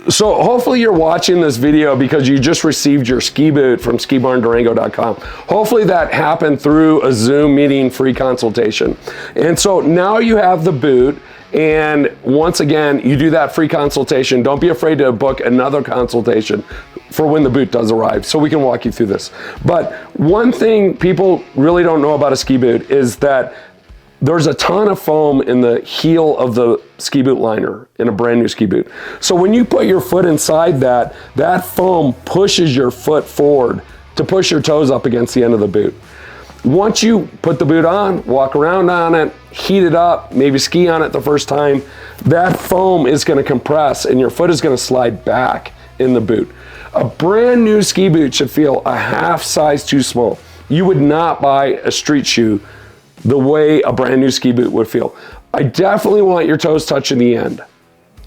So hopefully you're watching this video because you just received your ski boot from skibarndurango.com. Hopefully that happened through a Zoom meeting free consultation. And so now you have the boot, and once again, you do that free consultation. Don't be afraid to book another consultation for when the boot does arrive, so we can walk you through this. But one thing people really don't know about a ski boot is that there's a ton of foam in the heel of the ski boot liner in a brand new ski boot. So when you put your foot inside that, that foam pushes your foot forward to push your toes up against the end of the boot. Once you put the boot on, walk around on it, heat it up, maybe ski on it the first time, that foam is going to compress and your foot is going to slide back in the boot. A brand new ski boot should feel a half size too small. You would not buy a street shoe the way a brand new ski boot would feel. I definitely want your toes touching the end.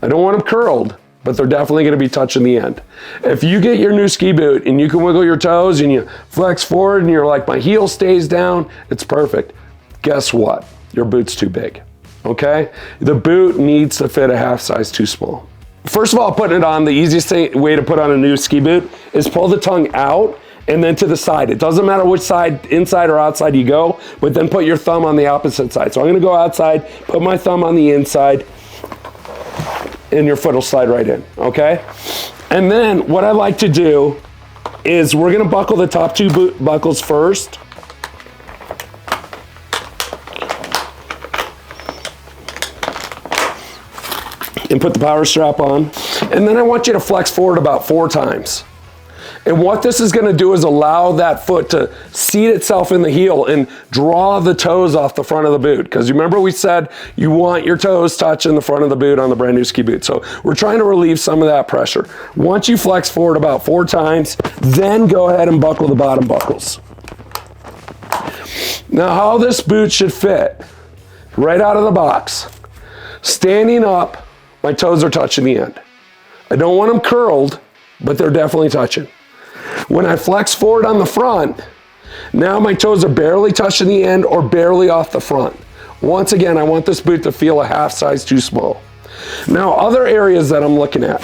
I don't want them curled, but they're definitely going to be touching the end. If you get your new ski boot and you can wiggle your toes and you flex forward and you're like, my heel stays down, it's perfect. Guess what? Your boot's too big, okay? The boot needs to fit a half size too small. First of all, putting it on, the easiest way to put on a new ski boot is pull the tongue out and then to the side. It doesn't matter which side, inside or outside you go, but then put your thumb on the opposite side. So I'm gonna go outside, put my thumb on the inside, and your foot will slide right in, okay? And then what I like to do is we're gonna buckle the top two boot buckles first. And put the power strap on. And then I want you to flex forward about 4 times. And what this is gonna do is allow that foot to seat itself in the heel and draw the toes off the front of the boot. Because remember we said you want your toes touching the front of the boot on the brand new ski boot. So we're trying to relieve some of that pressure. Once you flex forward about 4 times, then go ahead and buckle the bottom buckles. Now how this boot should fit, right out of the box. Standing up, my toes are touching the end. I don't want them curled, but they're definitely touching. When I flex forward on the front, now my toes are barely touching the end or barely off the front. Once again, I want this boot to feel a half size too small. Now, other areas that I'm looking at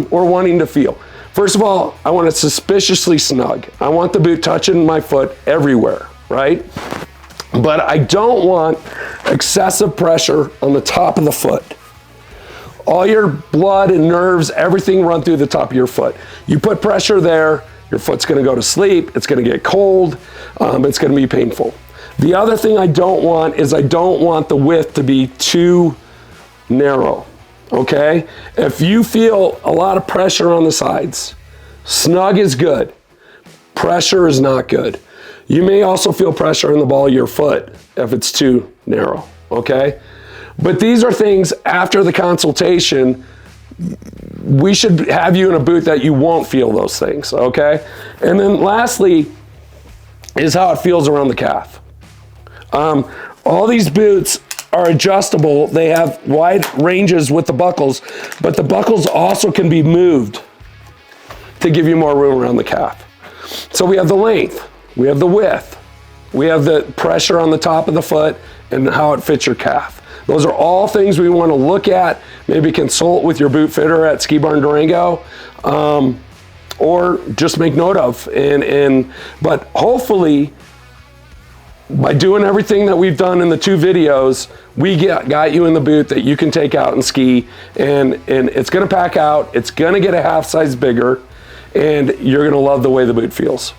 or wanting to feel. First of all, I want it suspiciously snug. I want the boot touching my foot everywhere, right? But I don't want excessive pressure on the top of the foot. All your blood and nerves, everything run through the top of your foot. You put pressure there, your foot's gonna go to sleep, it's gonna get cold, it's gonna be painful. The other thing I don't want is I don't want the width to be too narrow, okay? If you feel a lot of pressure on the sides, snug is good, pressure is not good. You may also feel pressure in the ball of your foot if it's too narrow, okay? But these are things after the consultation, we should have you in a boot that you won't feel those things, okay? And then lastly is how it feels around the calf. All these boots are adjustable. They have wide ranges with the buckles, but the buckles also can be moved to give you more room around the calf. So we have the length, we have the width, we have the pressure on the top of the foot and how it fits your calf. Those are all things we want to look at, maybe consult with your boot fitter at Ski Barn Durango, or just make note of. But hopefully, by doing everything that we've done in the 2 videos, we got you in the boot that you can take out and ski, and it's going to pack out, it's going to get a half size bigger, and you're going to love the way the boot feels.